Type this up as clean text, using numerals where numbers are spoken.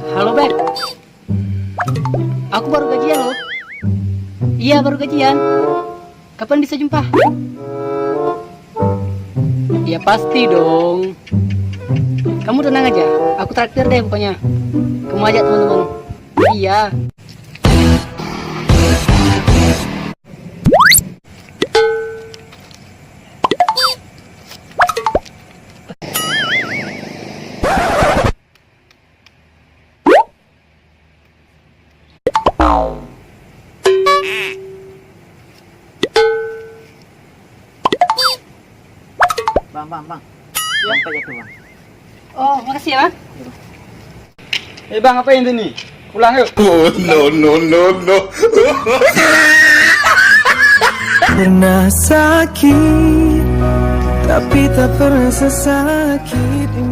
Halo Beb, aku baru gajian loh. Iya baru gajian. Kapan bisa jumpa? Ya pasti dong. Kamu tenang aja, aku traktir deh pokoknya. Kamu ajak teman-teman. Iya. Bang. Ya, apa itu, Bang? Oh, makasih ya Bang. Bang, apa ini nih? Pulang yuk. Oh, no. Pernah sakit, tapi tak pernah sesakit ini.